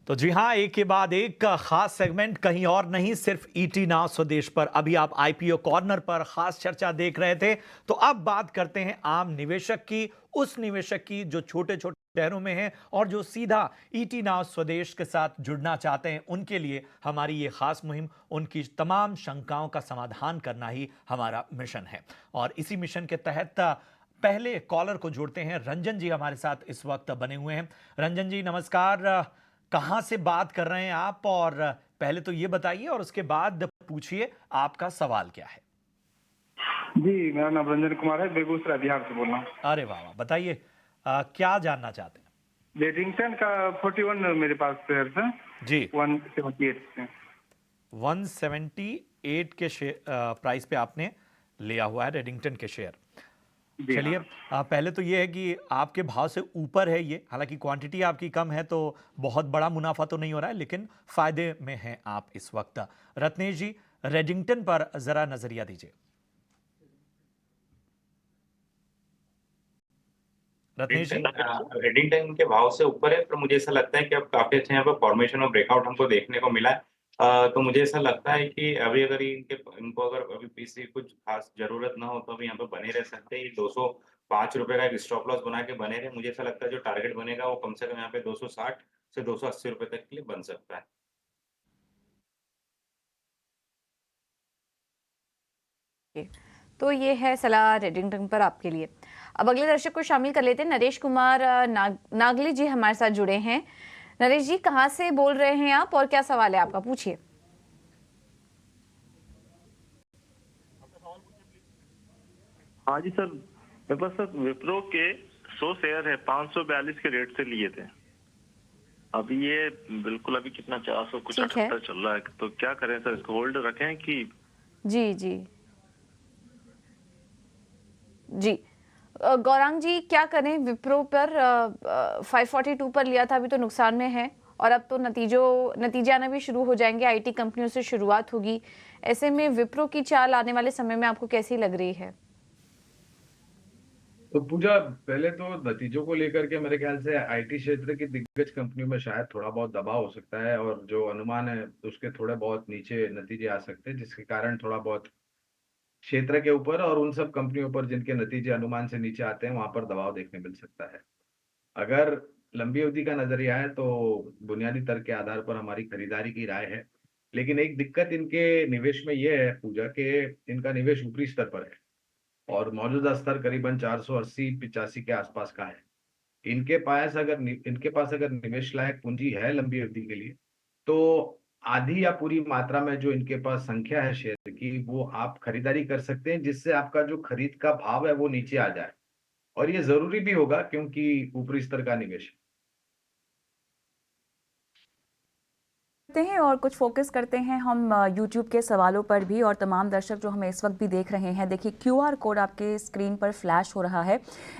तो जी हाँ, एक के बाद एक खास सेगमेंट, कहीं और नहीं, सिर्फ ईटी नाउ स्वदेश पर। अभी आप आईपीओ कॉर्नर पर खास चर्चा देख रहे थे, तो अब बात करते हैं आम निवेशक की, उस निवेशक की जो छोटे छोटे शहरों में है और जो सीधा ईटी नाउ स्वदेश के साथ जुड़ना चाहते हैं। उनके लिए हमारी ये खास मुहिम, उनकी तमाम शंकाओं का समाधान करना ही हमारा मिशन है। और इसी मिशन के तहत पहले कॉलर को जोड़ते हैं। रंजन जी हमारे साथ इस वक्त बने हुए हैं। रंजन जी नमस्कार, कहां से बात कर रहे हैं आप? और पहले तो ये बताइए और उसके बाद पूछिए आपका सवाल क्या है। जी, मेरा नाम रंजन कुमार है, बेगूसराय बिहार से बोल रहा हूँ। अरे वाह वाह, बताइए क्या जानना चाहते हैं? रेडिंगटन का 41 मेरे पास शेयर है, जी 178 से। 178 के प्राइस पे आपने लिया हुआ है रेडिंगटन के शेयर। जी हाँ। चलिए, पहले तो ये है कि आपके भाव से ऊपर है ये, हालांकि क्वांटिटी आपकी कम है तो बहुत बड़ा मुनाफा तो नहीं हो रहा है, लेकिन फायदे में हैं आप इस वक्त। रत्नेश जी, रेडिंगटन पर जरा नजरिया दीजिए। रत्नेश जी। रेडिंगटन के भाव से ऊपर है, पर मुझे ऐसा लगता है कि अब काफी अच्छा यहाँ पर फॉर्मेशन और ब्रेकआउट हमको देखने को मिला है। तो मुझे ऐसा लगता है कि अभी अगर इनको अगर अभी किसी कुछ खास जरूरत ना हो तो अभी यहाँ पे बने रह सकते हैं। 205 रुपए का एक स्टॉप लॉस बना के बने रहे। मुझे ऐसा लगता है जो टारगेट बनेगा वो कम से कम यहाँ पे 260 से 280 रुपए तक के लिए बन सकता है। तो ये है सलाह रेडिंगटन पर आपके लिए। अब अगले दर्शक को शामिल कर लेते हैं। नरेश कुमार नागली जी हमारे साथ जुड़े हैं। नरेश जी, कहाँ से बोल रहे हैं आप और क्या सवाल है आपका? पूछिए। हाँ जी सर, मेरे पास सर विप्रो के 100 शेयर है, 542 के रेट से लिए थे। अभी ये बिल्कुल अभी कितना 400 कुछ 78 चल रहा है, तो क्या करें सर? इसको होल्ड रखें कि? जी जी जी, गौरांग जी क्या करें? विप्रो पर 542 पर लिया था, अभी तो नुकसान में है और अब तो नतीजे आना भी शुरू हो जाएंगे, आईटी कंपनियों से शुरुआत होगी। ऐसे में विप्रो की चाल आने वाले समय में आपको कैसी लग रही है? तो पूजा, पहले तो नतीजों को लेकर के मेरे ख्याल से आईटी क्षेत्र की दिग्गज कंपनियों में शायद थोड़ा बहुत दबाव हो सकता है और जो अनुमान है उसके थोड़े बहुत नीचे नतीजे आ सकते हैं, जिसके कारण थोड़ा बहुत क्षेत्र के ऊपर और उन सब कंपनियों पर जिनके नतीजे अनुमान से नीचे आते हैं वहां पर दबाव देखने मिल सकता है। अगर लंबी अवधि का नजरिया है तो बुनियादी तर्क के आधार पर हमारी खरीदारी की राय है। लेकिन एक दिक्कत इनके निवेश में यह है पूजा के, इनका निवेश ऊपरी स्तर पर है और मौजूदा स्तर करीबन 480-85 के आसपास का है। इनके पास अगर निवेश लायक पूंजी है लंबी अवधि के लिए, तो आधी या पूरी मात्रा में जो इनके पास संख्या है शेयर की, वो आप खरीदारी कर सकते हैं, जिससे आपका जो खरीद का भाव है वो नीचे आ जाए। और ये जरूरी भी होगा क्योंकि ऊपरी स्तर का निवेश है। हैं और कुछ फोकस करते हैं हम YouTube के सवालों पर भी। और तमाम दर्शक जो हमें इस वक्त भी देख रहे हैं, देखिए QR कोड आपके स्क्रीन पर फ्लैश हो रहा है,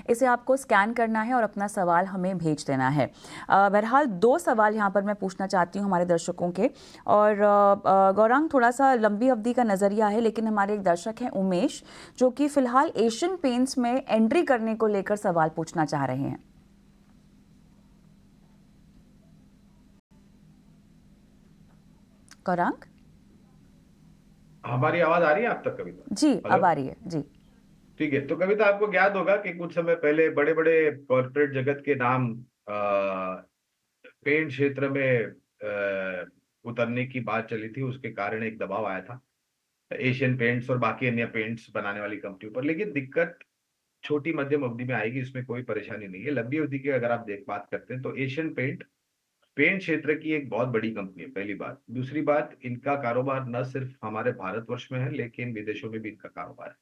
इसे आपको स्कैन करना है और अपना सवाल हमें भेज देना है। बहरहाल 2 सवाल यहाँ पर मैं पूछना चाहती हूँ हमारे दर्शकों के। और गौरांग, थोड़ा सा लंबी अवधि का नज़रिया है, लेकिन हमारे एक दर्शक हैं उमेश, जो कि फिलहाल एशियन पेंट्स में एंट्री करने को लेकर सवाल पूछना चाह रहे हैं। गौरांग, हमारी आवाज आ रही है आप तक कविता? जी अब आ रही है जी। ठीक है, तो कविता आपको याद होगा कि कुछ समय पहले बड़े बड़े कॉर्पोरेट जगत के नाम पेंट क्षेत्र में उतरने की बात चली थी, उसके कारण एक दबाव आया था एशियन पेंट्स और बाकी अन्य पेंट्स बनाने वाली कंपनियों पर। लेकिन दिक्कत छोटी मध्यम अवधि में आएगी, इसमें कोई परेशानी नहीं है। लंबी अवधि की अगर आप बात करते हैं तो एशियन पेंट क्षेत्र की एक बहुत बड़ी कंपनी है, पहली बात। दूसरी बात, इनका कारोबार न सिर्फ हमारे भारतवर्ष में है लेकिन विदेशों में भी इनका कारोबार है।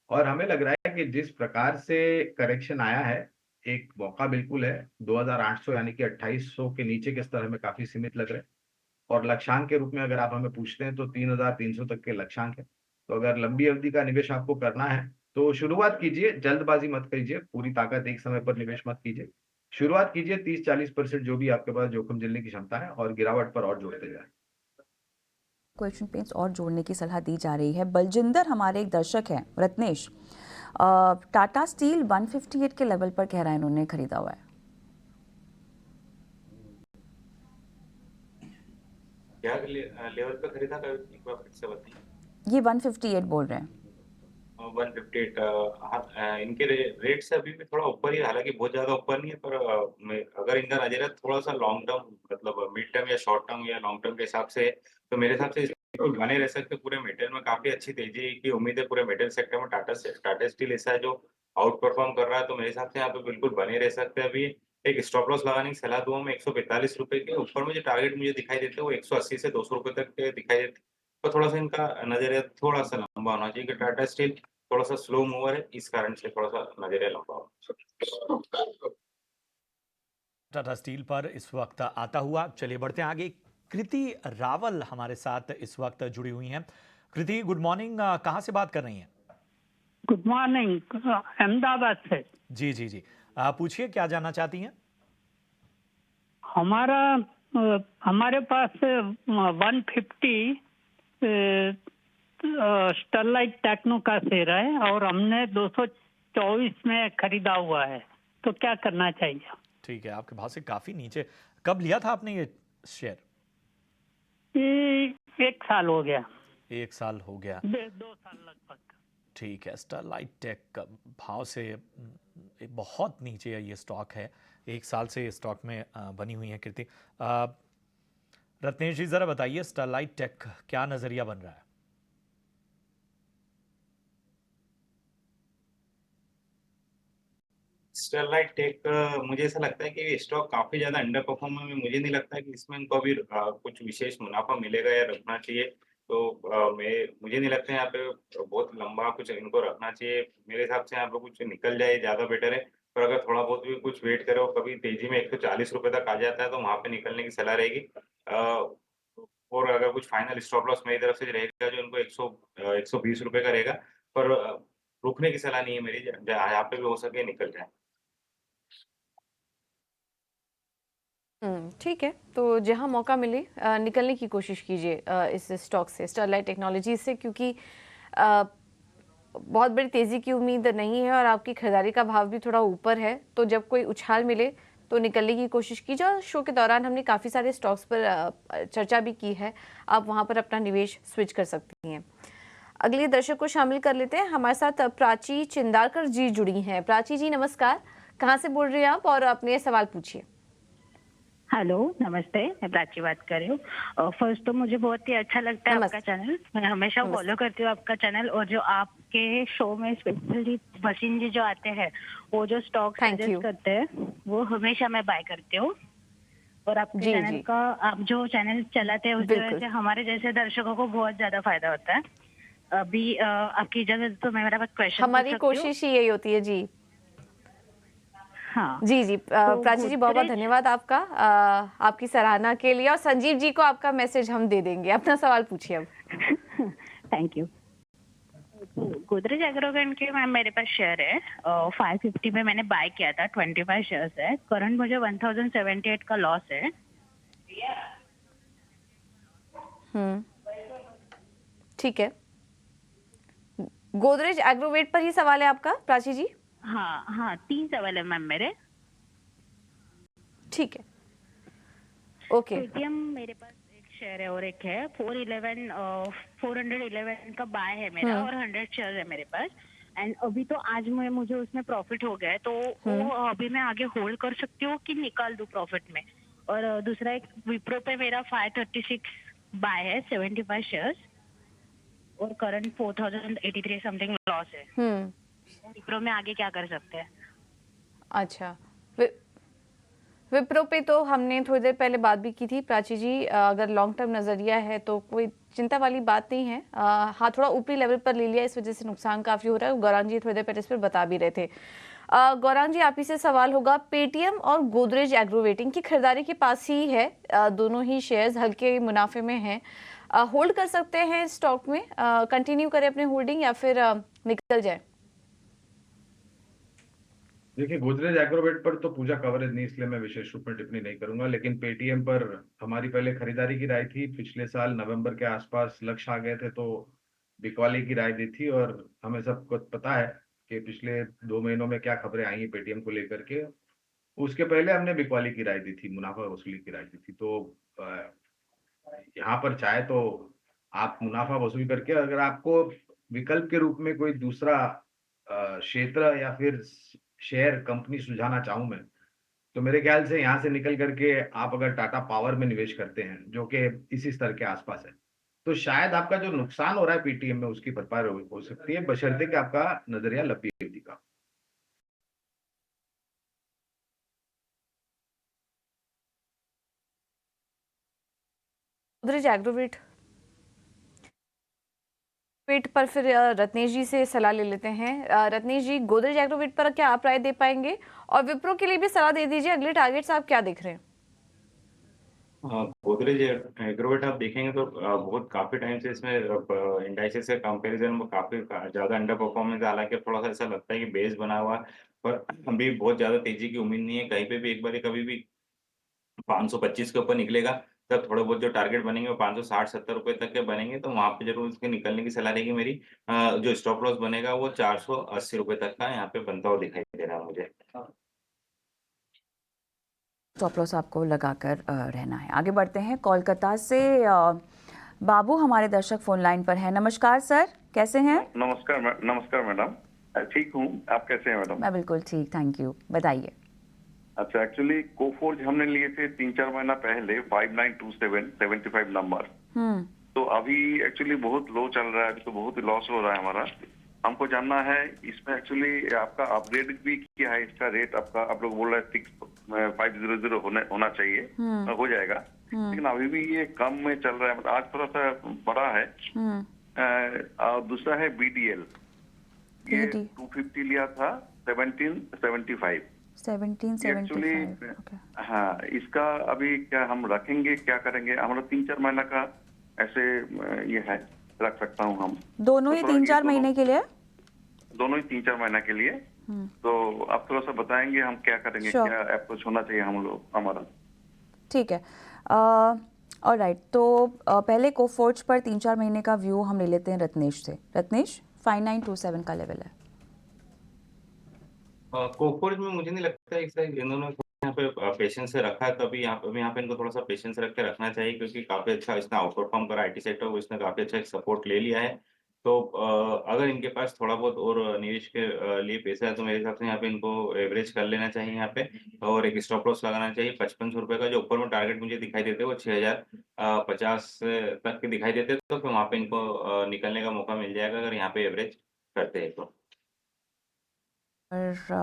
और हमें लग रहा है कि जिस प्रकार से करेक्शन आया है, एक मौका बिल्कुल है। 2800 यानी कि 2800 के नीचे के स्तर हमें काफी सीमित लग रहे हैं। और लक्ष्यांक के रूप में अगर आप हमें पूछते हैं तो 3300 तक के लक्ष्यांक है। तो अगर लंबी अवधि का निवेश आपको करना है तो शुरुआत कीजिए, जल्दबाजी मत कीजिए, पूरी ताकत एक समय पर निवेश मत कीजिए। शुरुआत कीजिए 30-40% जो भी आपके पास जोखिम झेलने की क्षमता है, और गिरावट पर और जोड़ते जाए। क्वेश्चन पेंट्स और जोड़ने की सलाह दी जा रही है। बलजिंदर हमारे एक दर्शक हैं, रत्नेश, टाटा स्टील 158 के लेवल पर कह रहा है इन्होंने खरीदा हुआ है। क्या लेवल पे खरीदा था, एक बार फिर से बताइए। ये 158 बोल रहे हैं। 158, हाँ, इनके रेट से अभी भी थोड़ा ऊपर ही है, हालांकि बहुत ज्यादा ऊपर नहीं है, पर अगर इनका नजरिया थोड़ा सा लॉन्ग टर्म, मतलब मिड टर्म या शॉर्ट टर्म या लॉन्ग टर्म के हिसाब से, तो मेरे हिसाब से इसको बने रह सकते। पूरे मेटल में काफी अच्छी तेजी की उम्मीद है। पूरे मेटल सेक्टर में टाटा स्टील ऐसा है जो आउट परफॉर्म कर रहा है, तो मेरे हिसाब से यहाँ पे बिल्कुल बने रह सकते हैं। अभी एक स्टॉप लॉस लगाने की सलाह दूंगा मैं 145 रुपए के ऊपर में। जो टारगेट मुझे दिखाई देते हैं वो 180 से 200 रुपए तक के दिखाई देते हैं। तो थोड़ा सा इनका नजरिया थोड़ा सा लंबा होना चाहिए कि टाटा स्टील थोड़ा सा स्लो मूवर है, इस कारण से थोड़ा सा नजरिया लंबा होना। टाटा स्टील पर इस वक्त आता हुआ। चलिए बढ़ते हैं आगे। कृति रावल हमारे साथ इस वक्त जुड़ी हुई हैं। कृति, गुड मॉर्निंग। कहाँ से बात कर रही हैं? गुड मॉर्निंग, अहमदाबाद से। जी जी जी, पूछिए क्या जानना चाहती हैं? हमारे पास 150 स्टरलाइट टेक्नो का शेयर है और हमने 224 में खरीदा हुआ है, तो क्या करना चाहिए? ठीक है, आपके भाव से काफी नीचे। कब लिया था आपने ये शेयर? ये 1 साल हो गया। 1 साल हो गया। 2 साल लगभग। ठीक है, स्टरलाइट टेक भाव से बहुत नीचे है ये स्टॉक है। 1 साल से स्टॉक में बनी हुई है कृति। रत्नेश जी जरा बताइए, स्टरलाइट टेक क्या नजरिया बन रहा है? स्टरलाइट टेक, मुझे ऐसा लगता है कि ये स्टॉक काफी ज्यादा अंडर परफॉर्म है। मुझे नहीं लगता कि इसमें इनको अभी कुछ विशेष मुनाफा मिलेगा या रखना चाहिए। तो मुझे नहीं लगता है यहाँ पे बहुत लंबा कुछ इनको रखना चाहिए। मेरे हिसाब से यहाँ पे कुछ निकल जाए ज्यादा बेटर है। पर अगर थोड़ा बहुत भी कुछ वेट करो, कभी तेजी में 140 रुपए तक आ जाता है, तो वहां पे निकलने की सलाह रहेगी। और अगर कुछ फाइनल स्टॉप लॉस मेरी तरफ से रहेगा जो इनको 120 रुपए का रहेगा। पर रुकने की सलाह नहीं है मेरी, यहाँ पे भी हो सके निकल जाए। ठीक है, तो जहां मौका मिले निकलने की कोशिश कीजिए इस स्टॉक से, स्टरलाइट टेक्नोलॉजी से, क्योंकि अ, बहुत बड़ी तेजी की उम्मीद नहीं है और आपकी खरीदारी का भाव भी थोड़ा ऊपर है। तो जब कोई उछाल मिले तो निकलने की कोशिश कीजिए। और शो के दौरान हमने काफ़ी सारे स्टॉक्स पर चर्चा भी की है, आप वहां पर अपना निवेश स्विच कर सकती हैं। अगले दर्शक को शामिल कर लेते हैं। हमारे साथ प्राची चिंदारकर जी जुड़ी हैं। प्राची जी नमस्कार, कहाँ से बोल रही हैं आप और अपने सवाल पूछिए। हेलो, नमस्ते, मैं प्राची बात कर रही हूँ। फर्स्ट तो मुझे बहुत ही अच्छा लगता है आपका चैनल। मैं हमेशा फॉलो करती हूँ आपका चैनल, और जो आपके शो में स्पेशली वसीम जी जो आते हैं, वो जो स्टॉक सजेस्ट करते हैं वो हमेशा मैं बाय करती हूँ। और आपके चैनल का, आप जो चैनल चलाते हैं उसकी वजह से हमारे जैसे दर्शकों को बहुत ज्यादा फायदा होता है। अभी आपकी इजाजत तो मैं मेरा क्वेश्चन, हमारी कोशिश ही यही होती है जी। हाँ जी जी, प्राची जी बहुत बहुत धन्यवाद आपका, आपकी सराहना के लिए। और संजीव जी को आपका मैसेज हम दे देंगे। अपना सवाल पूछिए अब। Thank you. गोदरेज एग्रोवेट के मैम मेरे पास शेयर है, 550 में मैंने बाय किया था, 25 शेयर्स है। करंट मुझे 1078 का लॉस है। ठीक है, गोदरेज एग्रोवेट पर ही सवाल है आपका प्राची जी? हाँ हाँ, 3 सवाल है मैम मेरे। ठीक है, ओके। पेटीएम मेरे पास एक शेयर है और एक है 411 का बाय है मेरा, और 100 शेयर है मेरे पास। एंड अभी तो आज मुझे उसमें प्रॉफिट हो गया है, तो वो अभी मैं आगे होल्ड कर सकती हूँ कि निकाल दूं प्रॉफिट में? और दूसरा एक विप्रो पे मेरा 536 बाय है, 75 शेयर्स, और करंट 4083 समथिंग लॉस है। विप्रो में आगे क्या कर सकते हैं? अच्छा, विप्रो पे तो हमने थोड़ी देर पहले बात भी की थी प्राची जी। अगर लॉन्ग टर्म नजरिया है तो कोई चिंता वाली बात नहीं है। हाँ, थोड़ा ऊपरी लेवल पर ले लिया, इस वजह से नुकसान काफी हो रहा है। गौरांग जी थोड़ी देर पहले इस पर बता भी रहे थे। गौरांग जी, आप ही से सवाल होगा, पेटीएम और गोदरेज एग्रोवेटिंग की खरीदारी के पास ही है, दोनों ही शेयर्स हल्के मुनाफे में हैं। होल्ड कर सकते हैं स्टॉक में, कंटिन्यू करें अपने होल्डिंग या फिर निकल जाए? देखिए, गोदरेज एग्रोवेट पर तो पूजा कवरेज नहीं, इसलिए मैं विशेष रूप में टिप्पणी नहीं करूंगा। लेकिन पेटीएम पर हमारी पहले खरीदारी की राय थी। पिछले साल नवंबर के आसपास लक्ष्य आ गए थे तो बिकवाली की राय दी थी। और हमें सबको पता है कि पिछले 2 महीनों में क्या खबरें आई हैं पेटीएम को लेकर के। उसके पहले हमने बिकवाली की राय दी थी, मुनाफा वसूली की राय दी थी। तो यहाँ पर चाहे तो आप मुनाफा वसूल करके, अगर आपको विकल्प के रूप में कोई दूसरा क्षेत्र या फिर शेयर कंपनी सुझाना चाहूँ मैं, तो मेरे ख्याल से यहाँ से निकल करके आप अगर टाटा पावर में निवेश करते हैं, जो कि इसी स्तर के आसपास है, तो शायद आपका जो नुकसान हो रहा है पीटीएम में उसकी भरपाई हो सकती है, बशर्ते कि आपका नजरिया लंबी अवधि का। गोदरेज एग्रोवेट वेट पर फिर रत्नेश जी से सलाह ले लेते हैं। रत्नेश जी, गोदरेज एग्रोवेट पर क्या आप राय दे पाएंगे, और विप्रो के लिए भी सलाह दे दीजिए, अगले टारगेट्स आप क्या देख रहे हैं? गोदरेज एग्रोवेट आप देखेंगे तो बहुत काफी टाइम से इसमें इंडाइसेस के कंपैरिजन में काफी ज्यादा अंडर परफॉर्मेंस, हालांकि थोड़ा सा ऐसा लगता है कि बेस बना हुआ है, पर अभी बहुत ज्यादा तेजी की उम्मीद नहीं है। कहीं पे भी एक बार कभी भी 525 के ऊपर निकलेगा, तब थोड़े बहुत जो टारगेट बनेंगे वो 560-70 रुपए तक के बनेंगे, तो वहां पे जरूर उसके निकलने की सलाह रहेगी मेरी। जो स्टॉप लॉस बनेगा वो 480 रुपए तक का यहाँ पे बनता हुआ दिखाई दे रहा है मुझे। स्टॉप लॉस आपको लगाकर रहना है। आगे बढ़ते हैं कोलकाता से बाबू हमारे दर्शक फोन लाइन पर है। नमस्कार सर, कैसे हैं? नमस्कार मैडम, ठीक हूँ। आप कैसे हैं मैडम? मैं बिल्कुल ठीक, थैंक यू। बताइए। अच्छा, एक्चुअली कोफोर्ज हमने लिए थे 3-4 महीना पहले 5927 75 नंबर। तो अभी एक्चुअली बहुत लो चल रहा है, अभी तो बहुत लॉस हो रहा है हमारा। हमको जानना है इसमें एक्चुअली आपका अपग्रेड भी किया है, इसका रेट आपका आप लोग बोल रहे हैं 6500 होना चाहिए, हो जाएगा, लेकिन अभी भी ये कम में चल रहा है, मतलब आज थोड़ा सा बढ़ा है। और दूसरा है बीडीएल, ये 250 लिया था 1775। 1775 हाँ, इसका अभी क्या हम रखेंगे, क्या करेंगे? हमारा 3-4 महीना का ऐसे ये है, रख सकता हूँ हम दोनों ही 3-4 महीने के लिए? दोनों ही 3-4 महीना के लिए। तो आप थोड़ा सा बताएंगे हम क्या करेंगे, क्या अप्रोच होना चाहिए हम लोग हमारा? ठीक है, ऑलराइट। तो पहले कोफोर्ज पर 3-4 महीने का व्यू हम ले लेते हैं रत्नेश से। रत्नेश, 5927 का लेवल है। कोफोर्ज में मुझे नहीं लगता है इन्होंने यहाँ पे पेशेंस से रखा है, तभी यहाँ पे इनको थोड़ा सा पेशेंस रख के रखना चाहिए, क्योंकि काफी अच्छा इसने आउट परफॉर्म करा आईटी सेक्टर को, इसने काफी अच्छा एक सपोर्ट ले लिया है। तो अगर इनके पास थोड़ा बहुत और निवेश के लिए पैसा है, तो मेरे हिसाब से यहाँ पे इनको एवरेज कर लेना चाहिए यहाँ पे, और एक स्टॉप लॉस लगाना चाहिए 5500 रुपए का। जो ऊपर में टारगेट मुझे दिखाई देते हैं वो 6050 तक के दिखाई देते हैं, तो फिर वहाँ पे इनको निकलने का मौका मिल जाएगा अगर यहाँ पे एवरेज करते हैं तो। और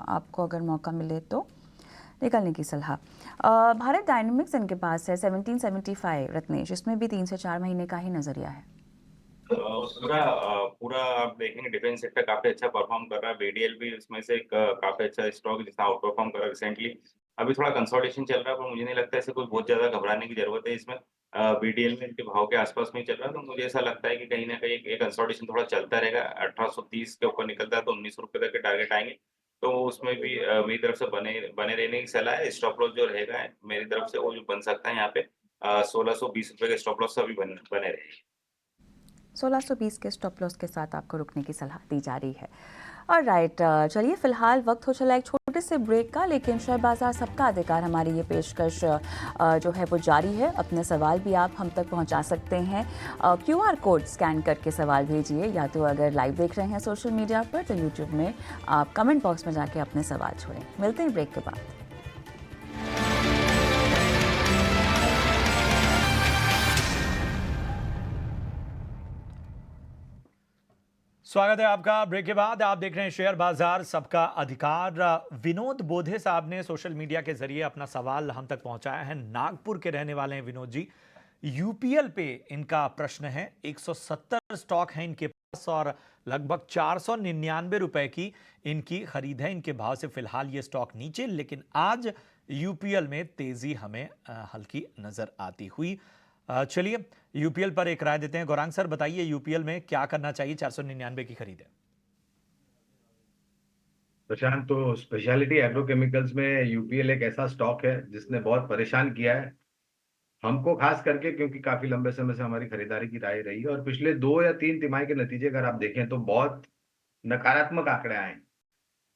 आपको अगर मौका मिले तो निकलने की सलाह। भारत डायनेमिक्स इनके पास है 1775 रत्नेश, इसमें भी 3 से 4 महीने का ही नजरिया है। पूरा आप देखेंगे डिफेंस सेक्टर काफी अच्छा परफॉर्म कर रहा है, बीडीएल भी इसमें से एक काफी अच्छा स्टॉक जिसने आउट परफॉर्म करा रिसेंटली। अभी थोड़ा कंसोलिडेशन चल रहा है, पर मुझे नहीं लगता है इसे कोई बहुत ज्यादा घबराने की जरूरत है इसमें। बीडीएल में इनके भाव के आसपास में ही चल रहा है, तो मुझे ऐसा लगता है कि कहीं ना कहीं एक कंसोलिडेशन थोड़ा चलता रहेगा। 1830 के ऊपर निकलता है तो 19 रुपए तक के टारगेट आएंगे, तो उसमें भी मेरी तरफ से बने बने रहने की सलाह है। स्टॉप लॉस जो रहेगा मेरी तरफ से वो जो बन सकता है यहाँ पे 1620 रुपए के स्टॉप लॉस अभी बने रहेगी। 1620 के स्टॉप लॉस के साथ आपको रुकने की सलाह दी जा रही है। ऑलराइट, चलिए फिलहाल वक्त हो चला एक छोटे से ब्रेक का, लेकिन शेयर बाजार सबका अधिकार हमारी ये पेशकश जो है वो जारी है। अपने सवाल भी आप हम तक पहुंचा सकते हैं, QR कोड स्कैन करके सवाल भेजिए, या तो अगर लाइव देख रहे हैं सोशल मीडिया पर तो यूट्यूब में आप कमेंट बॉक्स में जाके अपने सवाल छोड़ें। मिलते हैं ब्रेक के बाद। स्वागत है आपका ब्रेक के बाद। आप देख रहे हैं शेयर बाजार सबका अधिकार। विनोद बोधे साहब ने सोशल मीडिया के जरिए अपना सवाल हम तक पहुंचाया है। नागपुर के रहने वाले हैं विनोद जी। यूपीएल पे इनका प्रश्न है। 170 स्टॉक हैं इनके पास और लगभग 499 रुपए की इनकी खरीद है। इनके भाव से फिलहाल ये स्टॉक नीचे, लेकिन आज यूपीएल में तेजी हमें हल्की नजर आती हुई। चलिए यूपीएल पर एक राय देते हैं। गौरांग सर, बताइए यूपीएल में क्या करना चाहिए? 499 की खरीद है। प्रशांत, तो स्पेशलिटी एग्रोकेमिकल्स में यूपीएल एक ऐसा स्टॉक है जिसने बहुत परेशान किया है हमको, खास करके क्योंकि काफी लंबे समय से हमारी खरीदारी की राय रही है, और पिछले 2 या 3 तिमाही के नतीजे अगर आप देखें तो बहुत नकारात्मक आंकड़े आए।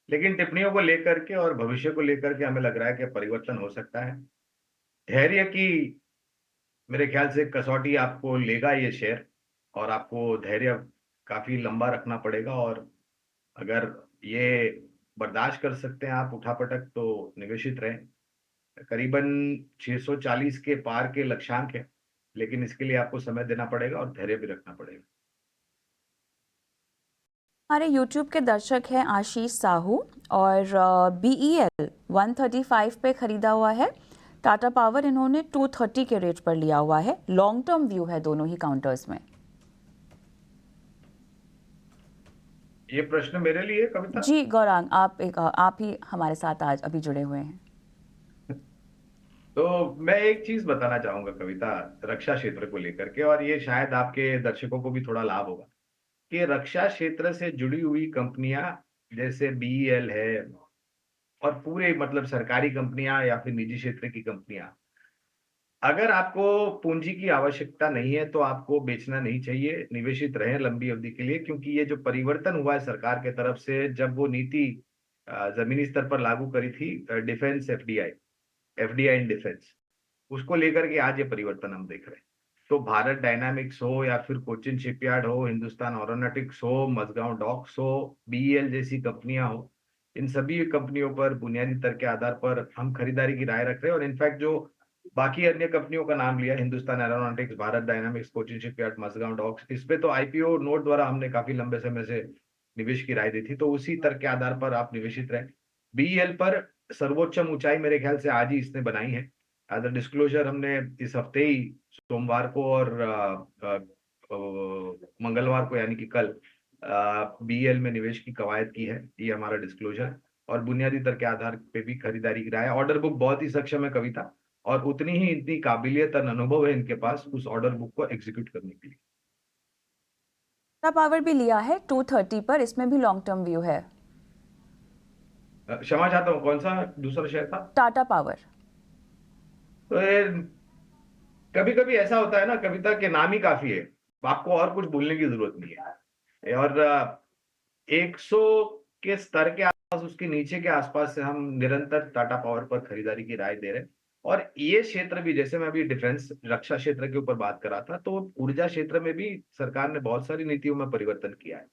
लेकिन टिप्पणियों को लेकर के और भविष्य को लेकर के हमें लग रहा है कि परिवर्तन हो सकता है। धैर्य की मेरे ख्याल से कसौटी आपको लेगा ये शेयर, और आपको धैर्य काफी लंबा रखना पड़ेगा, और अगर ये बर्दाश्त कर सकते हैं आप उठापटक तो निवेशित रहें। करीबन 640 के पार के लक्ष्यांक है, लेकिन इसके लिए आपको समय देना पड़ेगा और धैर्य भी रखना पड़ेगा। हमारे YouTube के दर्शक हैं आशीष साहू, और BEL 135 पे खरीदा हुआ है। टाटा पावर इन्होंने 230 के रेट पर लिया हुआ है। लॉन्ग टर्म व्यू है दोनों ही काउंटर्स में। ये प्रश्न मेरे लिए कविता? जी गौरांग, आप ही हमारे साथ आज अभी जुड़े हुए हैं। तो मैं एक चीज बताना चाहूंगा कविता, रक्षा क्षेत्र को लेकर के, और ये शायद आपके दर्शकों को भी थोड़ा लाभ होगा कि रक्षा क्षेत्र से जुड़ी हुई कंपनियां जैसे BEL है, और पूरे मतलब सरकारी कंपनियां या फिर निजी क्षेत्र की कंपनियां, अगर आपको पूंजी की आवश्यकता नहीं है तो आपको बेचना नहीं चाहिए, निवेशित रहें लंबी अवधि के लिए, क्योंकि ये जो परिवर्तन हुआ है सरकार के तरफ से, जब वो नीति जमीनी स्तर पर लागू करी थी, डिफेंस FDI इन डिफेंस, उसको लेकर के आज ये परिवर्तन हम देख रहे हैं। तो भारत डायनामिक्स हो या फिर कोचिन शिपयार्ड हो, हिंदुस्तान एरोनॉटिक्स हो, मझगांव डॉक्स हो, BEL जैसी कंपनियां हो, इन सभी कंपनियों पर बुनियादी तर्क के आधार पर हम खरीदारी की राय रख रहे हैं। और इनफैक्ट जो बाकी अन्य कंपनियों का नाम लिया, Hindustan Aeronautics, Bharat Dynamics, Cochin Shipyard, Mazagon Docks, इस पे तो IPO नोट द्वारा हमने काफी लंबे समय से निवेश की राय दी थी, तो उसी तर्क के आधार पर आप निवेशित रहे। BEL पर सर्वोच्च ऊंचाई मेरे ख्याल से आज ही इसने बनाई है। एज अ डिस्क्लोजर हमने इस हफ्ते ही सोमवार को और मंगलवार को यानी कि कल BEL में निवेश की कवायद की है, ये हमारा डिस्क्लोजर, और बुनियादी दर के आधार पे भी खरीदारी की राय है। ऑर्डर बुक बहुत ही सक्षम है कविता, और उतनी ही इतनी काबिलियत और अनुभव है इनके पास उस ऑर्डर बुक को एग्जीक्यूट करने के लिए। टाटा पावर भी लिया है 230 पर, इसमें भी लॉन्ग टर्म व्यू है। क्षमा चाहता हूँ, कौन सा दूसरा शेयर था? टाटा पावर। तो कभी कभी ऐसा होता है ना कविता के नाम ही काफी है, आपको और कुछ बोलने की जरूरत नहीं है। और 100 के स्तर के आसपास, उसके नीचे के आसपास से हम निरंतर टाटा पावर पर खरीदारी की राय दे रहे हैं। और ये क्षेत्र भी, जैसे मैं अभी डिफेंस रक्षा क्षेत्र के ऊपर बात कर रहा था, तो ऊर्जा क्षेत्र में भी सरकार ने बहुत सारी नीतियों में परिवर्तन किया है।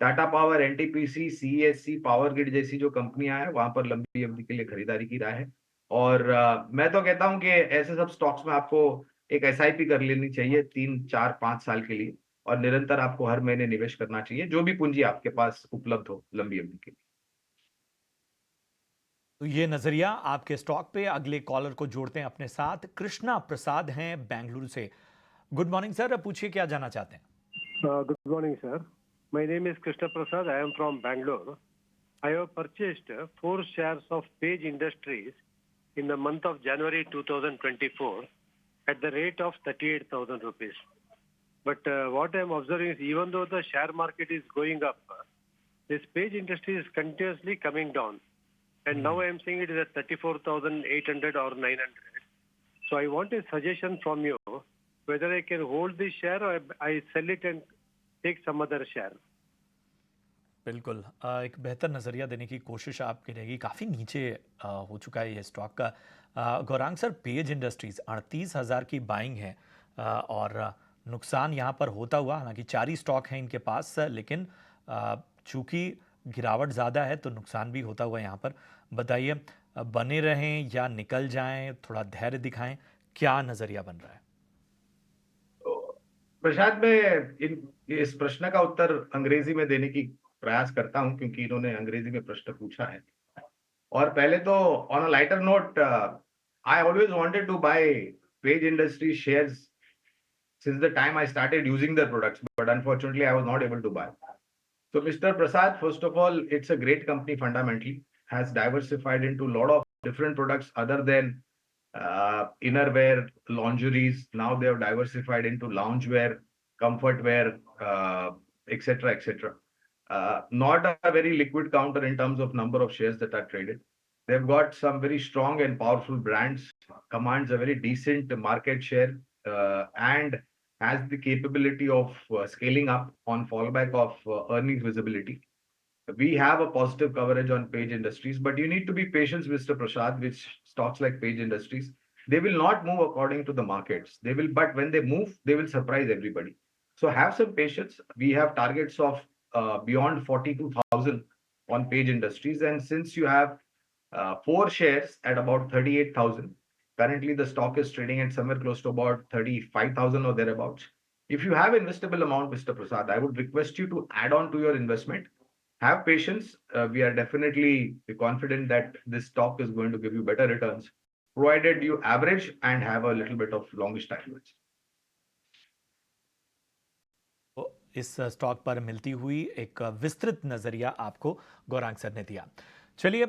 Tata power, NTPC, CESC, power grid जैसी जो कंपनियां हैं, वहां पर लंबी अवधि के लिए खरीदारी की राय है। और मैं तो कहता हूं कि ऐसे सब स्टॉक्स में आपको एक SIP कर लेनी चाहिए 3, 4, 5 साल के लिए, और निरंतर आपको हर महीने निवेश करना चाहिए, जो भी पूंजी आपके पास उपलब्ध हो लंबी अवधि के लिए। तो ये नजरिया आपके स्टॉक पे। अगले कॉलर को जोड़ते हैं अपने साथ। कृष्णा प्रसाद हैं बेंगलुरु से। गुड मॉर्निंग सर, पूछिए क्या जानना चाहते हैं। Good morning sir, my name is Krishna Prasad. I am from Bangalore. I have purchased 4 shares of Page Industries in the month of January 2024 at the rate of 38,000 rupees. But what I am observing is, even though the share market is going up, this Page Industries is continuously coming down. And now I am seeing it is at 34,800 or 900. So I want a suggestion from you whether I can hold this share or I sell it and take some other share. बिल्कुल, एक बेहतर नज़रिया देने की कोशिश आपकी रहेगी। काफ़ी नीचे हो चुका है ये स्टॉक का। गौरांग सर, पेज इंडस्ट्रीज 38,000 की बाइंग है, और नुकसान यहाँ पर होता हुआ, हालांकि 4 ही स्टॉक हैं इनके पास, लेकिन चूंकि गिरावट ज़्यादा है तो नुकसान भी होता हुआ यहाँ पर। बताइए, बने रहें या निकल जाएं, थोड़ा धैर्य दिखाएं, क्या नज़रिया बन रहा है? प्रशांत, मैं इस प्रश्न का उत्तर अंग्रेजी में देने की प्रयास करता हूं, क्योंकि इन्होंने अंग्रेजी में प्रश्न पूछा है। और पहले तो on a lighter note, I always wanted to buy Page Industry shares since the time I started using their products, but unfortunately I was not able to buy. So Mr. Prasad, first of all, it's a great company fundamentally, has diversified into a lot of different products other than innerwear, lingeries. Now they have diversified into loungewear, comfort wear, etc., etc. Not a very liquid counter in terms of number of shares that are traded. They've got some very strong and powerful brands, commands a very decent market share, and has the capability of scaling up on fallback of earnings visibility. We have a positive coverage on Page Industries, but you need to be patient, Mr. Prasad, with stocks like Page Industries. they will not move according to the markets. But when they move, they will surprise everybody. So have some patience. We have targets of beyond 42,000 on Page Industries, and since you have 4 shares at about 38,000, currently the stock is trading at somewhere close to about 35,000 or thereabouts. If you have investable amount, Mr. Prasad, I would request you to add on to your investment. Have patience. We are definitely confident that this stock is going to give you better returns, provided you average and have a little bit of longish time. इस stock पर मिलती हुई एक विस्तृत नजरिया आपको Gaurang sir ने दिया। चलिए,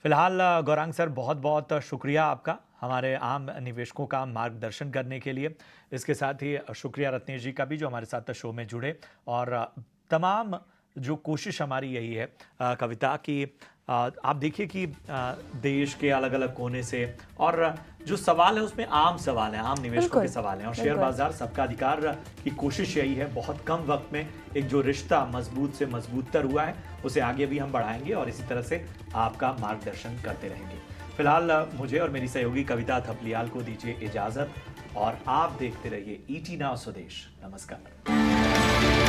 फिलहाल गौरांग सर बहुत बहुत शुक्रिया आपका हमारे आम निवेशकों का मार्गदर्शन करने के लिए। इसके साथ ही शुक्रिया रत्नेश जी का भी जो हमारे साथ शो में जुड़े, और तमाम जो कोशिश हमारी यही है कविता की, आप देखिए कि देश के अलग अलग कोने से, और जो सवाल है उसमें आम सवाल है, आम निवेशकों के सवाल हैं, और शेयर बाजार सबका अधिकार की कोशिश यही है बहुत कम वक्त में एक जो रिश्ता मजबूत से मजबूतर हुआ है उसे आगे भी हम बढ़ाएंगे और इसी तरह से आपका मार्गदर्शन करते रहेंगे। फिलहाल मुझे और मेरी सहयोगी कविता थपलियाल को दीजिए इजाजत, और आप देखते रहिए ET Now स्वदेश। नमस्कार।